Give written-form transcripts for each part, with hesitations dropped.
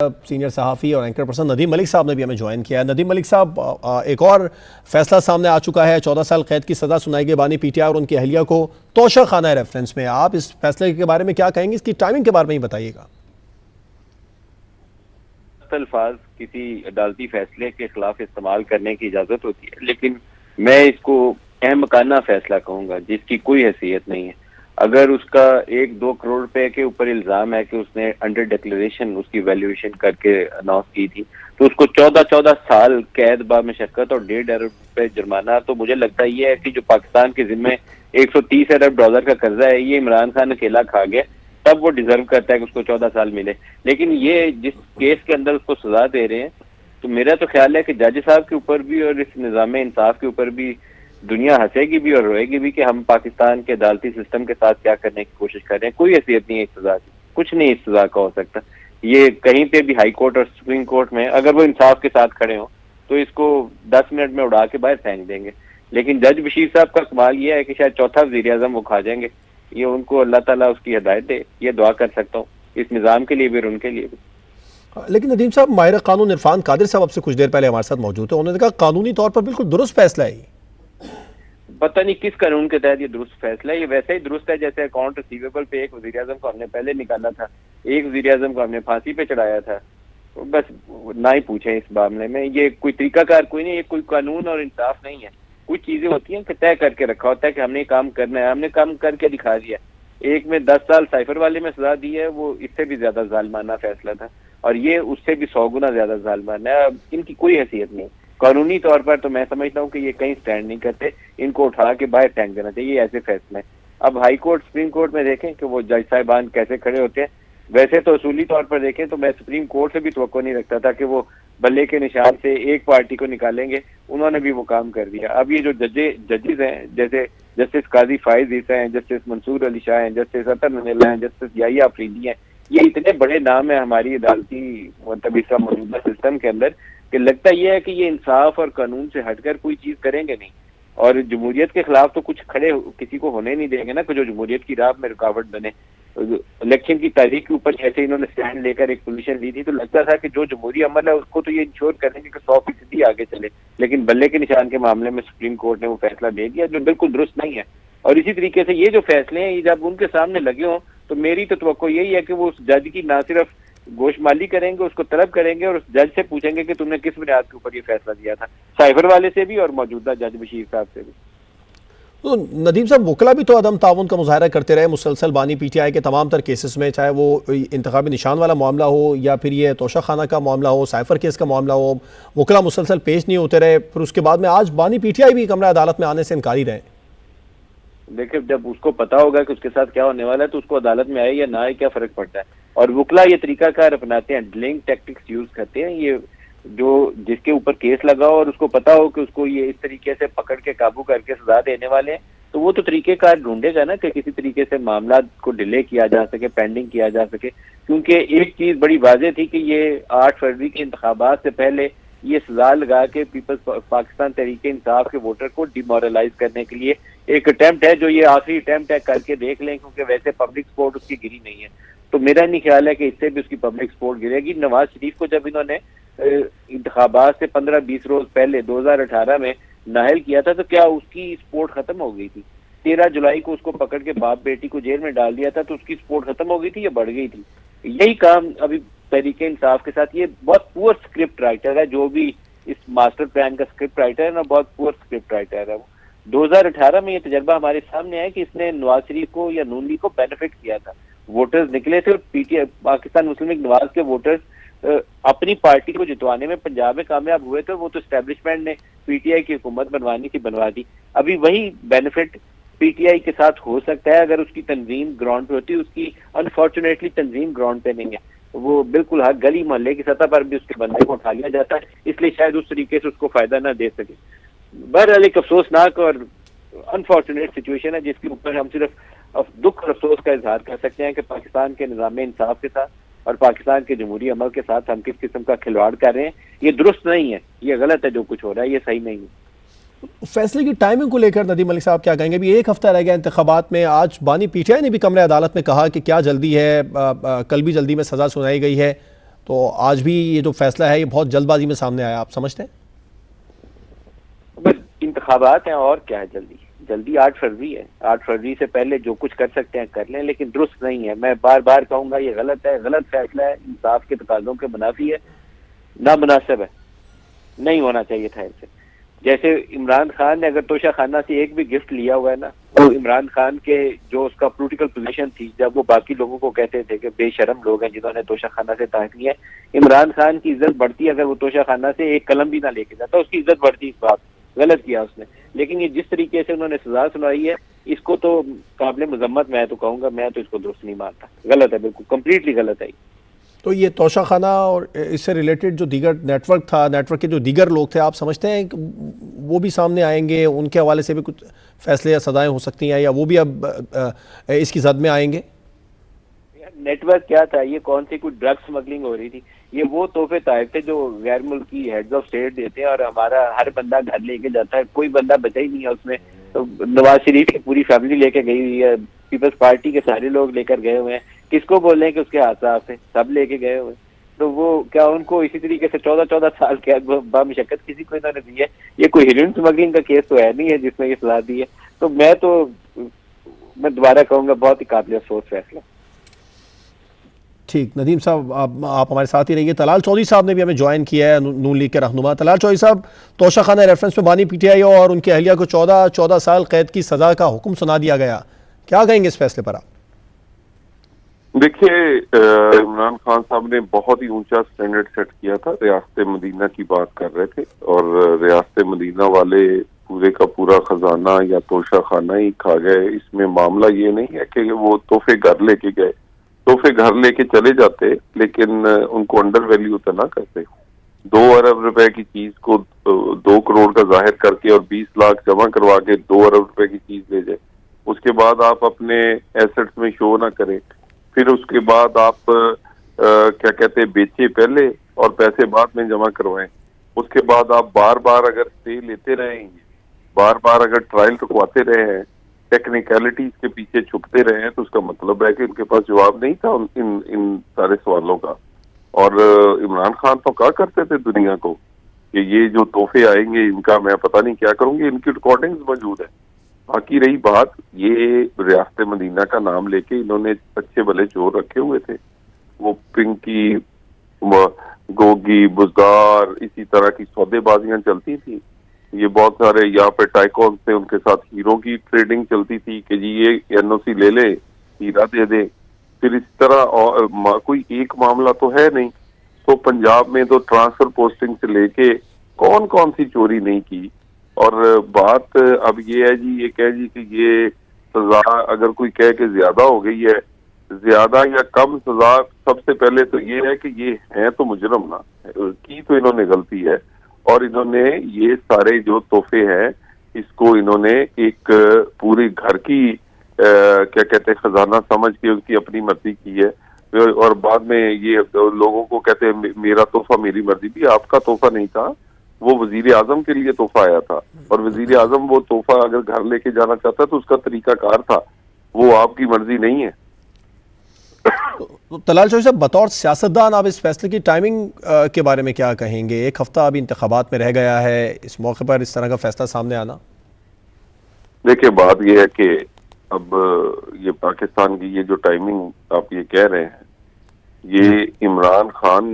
Senior सहाफ़ी और anchor person Nadeem Malik साहब ने भी हमें ज्वाइन किया है। नदीम मलिक साहब, एक और फैसला सामने आ चुका है। 14 साल कैद की सज़ा सुनाई गई बानी पीटीआई और उनकी अहलिया को तोशा खाना रेफरेंस में। आप इस फैसले के बारे में क्या कहेंगे, इसकी टाइमिंग के बारे में ही बताइएगा। अल्फाज किसी अदालती फैसले के खिलाफ इस्तेमाल करने की इजाजत होती है, लेकिन मैं इसको अहमकाना फैसला कहूंगा जिसकी कोई हैसियत नहीं है। अगर उसका 1-2 करोड़ रुपए के ऊपर इल्जाम है कि उसने अंडर डिक्लेरेशन उसकी वैल्यूएशन करके अनाउंस की थी, तो उसको 14 साल कैद बामशक्कत और 1.5 अरब रुपए जुर्माना, तो मुझे लगता है कि जो पाकिस्तान के जिम्मे 130 अरब डॉलर का कर्जा है, ये इमरान खान अकेला खा गया, तब वो डिजर्व करता है कि उसको 14 साल मिले। लेकिन ये जिस केस के अंदर उसको सजा दे रहे हैं, तो मेरा तो ख्याल है कि जज साहब के ऊपर भी और इस निज़ाम इंसाफ के ऊपर भी दुनिया हंसेगी भी और रोएगी भी कि हम पाकिस्तान के अदालती सिस्टम के साथ क्या करने की कोशिश कर रहे हैं। कोई हैसियत नहीं है इस सजा की, कुछ नहीं इस सजा का हो सकता। ये कहीं पे भी हाई कोर्ट और सुप्रीम कोर्ट में अगर वो इंसाफ के साथ खड़े हो तो इसको 10 मिनट में उड़ा के बाहर फेंक देंगे। लेकिन जज बशीर साहब का कमाल ये है कि शायद चौथा वज़ीर आज़म वो खा जाएंगे। ये उनको अल्लाह ताला उसकी हिदायत दे, ये दुआ कर सकता हूँ इस निज़ाम के लिए भी और उनके लिए भी। लेकिन नदीम साहब, माहिर कानून इरफान कादिर साहब आपसे कुछ देर पहले हमारे साथ मौजूद है, उन्होंने कहा कानूनी तौर पर बिल्कुल दुरुस्त फैसला है। पता नहीं किस कानून के तहत ये दुरुस्त फैसला है। ये वैसे ही दुरुस्त है जैसे अकाउंट रिसीवेबल पे एक वज़ीर आज़म को हमने पहले निकाला था, एक वज़ीर आज़म को हमने फांसी पे चढ़ाया था। तो बस ना ही पूछें इस मामले में, ये कोई तरीकाकार कोई नहीं, ये कोई कानून और इंसाफ नहीं है। कुछ चीजें होती हैं कि तय करके रखा होता है कि हमने काम करना है, हमने काम करके दिखा दिया। एक में 10 साल साइफर वाले में सजा दी है, वो इससे भी ज्यादा जालिमाना फैसला था, और ये उससे भी 100 गुना ज्यादा जालिमाना है। इनकी कोई हैसियत नहीं कानूनी तौर पर, तो मैं समझता हूँ कि ये कहीं स्टैंड नहीं करते, इनको उठा के बाहर फेंक देना चाहिए ऐसे फैसले। अब हाई कोर्ट सुप्रीम कोर्ट में देखें कि वो जज साहिबान कैसे खड़े होते हैं। वैसे तो असूली तौर पर देखें तो मैं सुप्रीम कोर्ट से भी तवक्को नहीं रखता था कि वो बल्ले के निशान से एक पार्टी को निकालेंगे, उन्होंने भी वो काम कर दिया। अब ये जो जजेस हैं, जैसे जस्टिस काजी फाइज ईसा हैं, जस्टिस मंसूर अली शाह हैं, जस्टिस अतर ननीला हैं, जस्टिस याहिया अफरीदी हैं, ये इतने बड़े नाम है हमारी अदालती मतलब इसका मौजूदा सिस्टम के अंदर कि लगता यह है कि ये इंसाफ और कानून से हटकर कोई चीज करेंगे नहीं, और जमहूरियत के खिलाफ तो कुछ खड़े किसी को होने नहीं देंगे ना, कि जो जमहूरियत की राह में रुकावट बने। इलेक्शन की तारीख के ऊपर जैसे इन्होंने स्टैंड लेकर एक पोजीशन ली थी, तो लगता था कि जो जमहूरी अमल है उसको तो ये इंश्योर करेंगे कि 100% आगे चले। लेकिन बल्ले के निशान के मामले में सुप्रीम कोर्ट ने वो फैसला दे दिया जो बिल्कुल दुरुस्त नहीं है। और इसी तरीके से ये जो फैसले हैं, ये जब उनके सामने लगे हों, तो मेरी तो तवक्को यही है कि वो उस जज की ना सिर्फ गोशमाली करेंगे, उसको तलब करेंगे और उस जज से पूछेंगे कि तुमने किस बुनियाद के ऊपर ये फैसला दिया था, साइफर वाले से भी और मौजूदा जज बशीर साहब से भी। तो नदीम साहब, वकला भी तो अदम ताउन का मुजाहरा करते रहे मुसलसल बानी पीटीआई के तमाम तर केसेस में, चाहे वो इंतखाबी निशान वाला मामला हो या फिर ये तोशा खाना का मामला हो, साइफर केस का मामला हो, वकला मुसलसल पेश नहीं होते रहे। फिर उसके बाद में आज बानी पीटीआई भी कमरा अदालत में आने से इनकारी रहे। देखिए, जब उसको पता होगा कि उसके साथ क्या होने वाला है तो उसको अदालत में आए या ना आए क्या फर्क पड़ता है। और वकला ये तरीकाकार अपनाते हैं, डिलेइंग टैक्टिक्स यूज करते हैं। ये जो जिसके ऊपर केस लगा हो और उसको पता हो कि उसको ये इस तरीके से पकड़ के काबू करके सजा देने वाले हैं, तो वो तो तरीकेकार ढूंढेगा ना कि किसी तरीके से मामला को डिले किया जा सके, पेंडिंग किया जा सके। क्योंकि एक चीज बड़ी वाज़ेह थी कि ये 8 फरवरी के इंतखाबात से पहले ये सजा लगा के पीपल्स पाकिस्तान तहरीके इंसाफ के वोटर को डिमोरलाइज करने के लिए एक अटेम्प्ट है, जो ये आखिरी अटेम्प्ट है, करके देख लें, क्योंकि वैसे पब्लिक सपोर्ट उसकी गिरी नहीं है। तो मेरा नहीं ख्याल है कि इससे भी उसकी पब्लिक सपोर्ट गिरेगी। नवाज शरीफ को जब इन्होंने इंतखाबात से 15-20 रोज पहले 2018 में नाहल किया था, तो क्या उसकी सपोर्ट खत्म हो गई थी? 13 जुलाई को उसको पकड़ के बाप बेटी को जेल में डाल दिया था, तो उसकी सपोर्ट खत्म हो गई थी या बढ़ गई थी? यही काम अभी तहरीके इंसाफ के साथ, ये बहुत पुअर स्क्रिप्ट राइटर है, जो भी इस मास्टर प्लान का स्क्रिप्ट राइटर है ना, बहुत पुअर स्क्रिप्ट राइटर है वो। 2018 में ये तजर्बा हमारे सामने है कि इसने नवाज शरीफ को या नून लीग को बेनिफिट किया था। वोटर्स निकले थे और पीटीआई पाकिस्तान मुस्लिम लीग नवाज के वोटर्स अपनी पार्टी को जितवाने में पंजाब में कामयाब हुए थे। वो तो एस्टेब्लिशमेंट ने पीटीआई की हुकूमत बनवानी थी, बनवा दी। अभी वही बेनिफिट पीटीआई के साथ हो सकता है अगर उसकी तंजीम ग्राउंड पे होती। उसकी अनफॉर्चुनेटली तंजीम ग्राउंड पे नहीं है, वो बिल्कुल हर गली मोहल्ले की सतह पर भी उसके बंदे को उठा लिया जाता है, इसलिए शायद उस तरीके से उसको फायदा ना दे सके। बहरहाल एक अफसोसनाक और अनफॉर्चुनेट सिचुएशन है, जिसके ऊपर हम सिर्फ दुख और अफसोस का इजहार कर सकते हैं कि पाकिस्तान के निज़ाम इंसाफ के साथ और पाकिस्तान के जमहूरी अमल के साथ हम किस किस्म का खिलवाड़ कर रहे हैं। ये दुरुस्त नहीं है, ये गलत है, जो कुछ हो रहा है ये सही नहीं है। फैसले की टाइमिंग को लेकर नदीम मलिक साहब क्या कहेंगे? अभी एक हफ्ता रह गया इंतखाबात में। आज बानी पीटीआई ने भी कमरे अदालत में कहा कि क्या जल्दी है, कल भी जल्दी में सजा सुनाई गई है, तो आज भी ये जो फैसला है ये बहुत जल्दबाजी में सामने आया, आप समझते हैं? बस इंतखाबात हैं और क्या है, जल्दी जल्दी 8 फरवरी है, 8 फरवरी से पहले जो कुछ कर सकते हैं कर लें, लेकिन दुरुस्त नहीं है। मैं बार बार कहूंगा ये गलत है, गलत फैसला है, इंसाफ के तकाजों के मुनाफी है, नामुनासिब है, नहीं होना चाहिए था ऐसे। जैसे इमरान खान ने अगर तोशा खाना से एक भी गिफ्ट लिया हुआ है ना, वो इमरान खान के जो उसका पॉलिटिकल पोजीशन थी, जब वो बाकी लोगों को कहते थे कि बेशरम लोग हैं जिन्होंने तोशा खाना से ताक लिया है, इमरान खान की इज्जत बढ़ती अगर वो तोशा खाना से एक कलम भी ना लेके जाता, उसकी इज्जत बढ़ती। इस बात गलत किया उसने, लेकिन ये जिस तरीके से उन्होंने सजा सुनाई है, इसको तो काबिल मजम्मत मैं तो कहूंगा, मैं तो इसको दुरुस्त नहीं मानता, गलत है, बिल्कुल कंप्लीटली गलत है। तो ये तोशा खाना और इससे रिलेटेड जो दीगर नेटवर्क था, नेटवर्क के जो दीगर लोग थे, आप समझते हैं कि वो भी सामने आएंगे, उनके हवाले से भी कुछ फैसले या सजाएं हो सकती हैं, या वो भी अब इसकी जद में आएंगे? नेटवर्क क्या था, ये कौन सी कुछ ड्रग स्मगलिंग हो रही थी? ये वो तोहफे तायफ थे जो गैर मुल्की हेड्स ऑफ स्टेट देते हैं और हमारा हर बंदा घर लेके जाता है, कोई बंदा बचा ही नहीं है उसमें। तो नवाज शरीफ की पूरी फैमिली लेके गई हुई है, पीपल्स पार्टी के सारे लोग लेकर गए हुए हैं, किसको बोल रहे हैं कि उसके हाथ साफ है, सब लेके गए हुए हैं। तो वो क्या उनको इसी तरीके से 14-14 साल कैद बामुशक्कत किसी को इन्होंने दी है? ये कोई हेरोइन स्मगलिंग का केस तो है नहीं है जिसमें ये सजा दी है। तो मैं दोबारा कहूंगा बहुत ही काबिल अफसोस फैसला। ठीक, नदीम साहब आप हमारे साथ ही रहिए। तलाल चौधरी साहब ने भी हमें ज्वाइन किया है, नून लीग के रहनुमा। तलाल चौधरी साहब, तोशा खाना रेफरेंस में बानी पीटीआई और उनकी अहलिया को 14 साल कैद की सजा का हुक्म सुना दिया गया, क्या कहेंगे इस फैसले पर आप? देखिए, इमरान खान साहब ने बहुत ही ऊंचा स्टैंडर्ड सेट किया था। रियासत मदीना की बात कर रहे थे और रियासत मदीना वाले पूरे का पूरा खजाना या तोशा खाना ही खा गए। इसमें मामला ये नहीं है कि वो तोहफे घर लेके गए, तोहफे घर लेके चले जाते लेकिन उनको अंडर वैल्यू तो ना करते। 2 अरब रुपए की चीज को 2 करोड़ का जाहिर करके और 20 लाख जमा करवा के 2 अरब रुपए की चीज ले जाए, उसके बाद आप अपने एसेट्स में शो ना करें, फिर उसके बाद आप क्या कहते हैं बेचे पहले और पैसे बाद में जमा करवाएं, उसके बाद आप बार बार अगर स्टे लेते रहेंगे, बार बार अगर ट्रायल रुकवाते रहे हैं, टेक्निकलिटीज के पीछे छुपते रहे हैं, तो उसका मतलब है कि उनके पास जवाब नहीं था इन सारे सवालों का। और इमरान खान तो कहा करते थे दुनिया को कि ये जो तोहफे आएंगे इनका मैं पता नहीं क्या करूंगी, इनकी रिकॉर्डिंग्स मौजूद है। बाकी रही बात, ये रियासत मदीना का नाम लेके इन्होंने अच्छे भले चोर रखे हुए थे, वो पिंकी, गोगी, बुजदार, इसी तरह की सौदेबाजियां चलती थी। ये बहुत सारे यहाँ पे टाइकॉन थे, उनके साथ हीरो की ट्रेडिंग चलती थी कि जी ये एनओसी ले ले, हीरा दे दे। फिर इस तरह और कोई एक मामला तो है नहीं। तो पंजाब में तो ट्रांसफर पोस्टिंग से लेके कौन कौन सी चोरी नहीं की। और बात अब ये है जी, ये कह जी कि ये सजा अगर कोई कहे कि ज्यादा हो गई है, ज्यादा या कम सजा, सबसे पहले तो ये है कि ये है तो मुजरम ना की, तो इन्होंने गलती है और इन्होंने ये सारे जो तोहफे हैं इसको इन्होंने एक पूरी घर की क्या कहते हैं खजाना समझ के उसकी अपनी मर्जी की है। और बाद में ये लोगों को कहते हैं मेरा तोहफा मेरी मर्जी, भी आपका तोहफा नहीं था, वो वजीर आजम के लिए तोहफा आया था और वजीर आजम वो तोहफा अगर घर लेके जाना चाहता है तो उसका तरीकाकार था, वो आपकी मर्जी नहीं है। तो तलाल चौधरी साहब, बतौर सियासतदान आप इस फैसले की टाइमिंग के बारे में क्या कहेंगे? एक हफ्ता अभी इंतखाबात में रह गया है, इस मौके पर इस तरह का फैसला सामने आना। देखिए, बात यह है कि अब ये पाकिस्तान की ये जो टाइमिंग आप ये कह रहे हैं, ये इमरान खान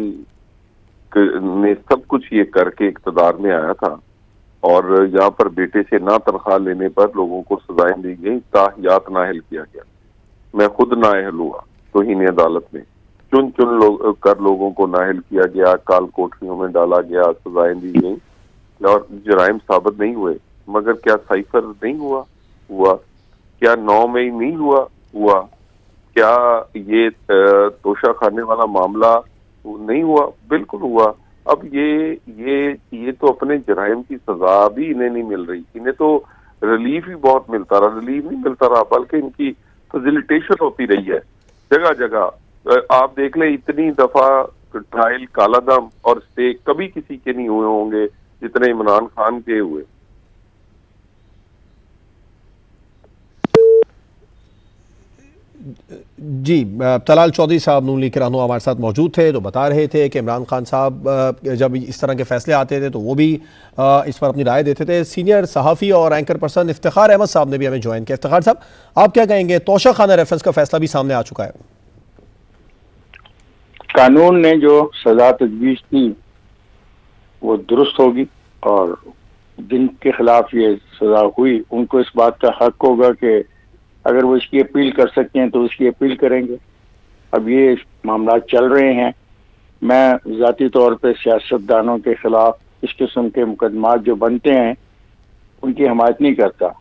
ने सब कुछ ये करके इक़्तिदार में आया था और यहाँ पर बेटे से ना तनख्वाह लेने पर लोगों को सजाएं दी गई, ताहियात नाअहल किया गया। मैं खुद नाअहल हुआ तौहीन अदालत में, चुन चुन लोगों को नाअहल किया गया, काल कोठरियों में डाला गया, सजाएं दी गई और जराइम साबित नहीं हुए। मगर क्या साइफर नहीं हुआ? क्या 9 मई नहीं हुआ? क्या ये तोशा खाने वाला मामला नहीं हुआ? बिल्कुल हुआ। अब ये तो अपने जराइम की सजा भी इन्हें नहीं मिल रही, इन्हें तो रिलीफ ही बहुत मिलता रहा, रिलीफ नहीं मिलता रहा बल्कि इनकी फैसिलिटेशन होती रही है जगह जगह। आप देख लें, इतनी दफा ट्रायल कालादम और स्टे कभी किसी के नहीं हुए होंगे जितने इमरान खान के हुए। जी, तलाल चौधरी साहब नून लीग के रहनुमा हमारे साथ मौजूद थे, तो बता रहे थे कि इमरान खान साहब जब इस तरह के फैसले आते थे तो वो भी इस पर अपनी राय देते थे। सीनियर सहाफ़ी और एंकर पर्सन इफ्तिखार अहमद साहब ने भी हमें ज्वाइन किया। इफ्तिखार साहब, आप क्या कहेंगे? तोशा खाना रेफरेंस का फैसला भी सामने आ चुका है। कानून ने जो सजा तजवीज़ की वो दुरुस्त होगी, और जिनके खिलाफ ये सजा हुई उनको इस बात का हक होगा कि अगर वो इसकी अपील कर सकते हैं तो इसकी अपील करेंगे। अब ये मामला चल रहे हैं। मैं ज़ाती तौर पे सियासतदानों के खिलाफ इस किस्म के मुकदमात जो बनते हैं उनकी हमायत नहीं करता।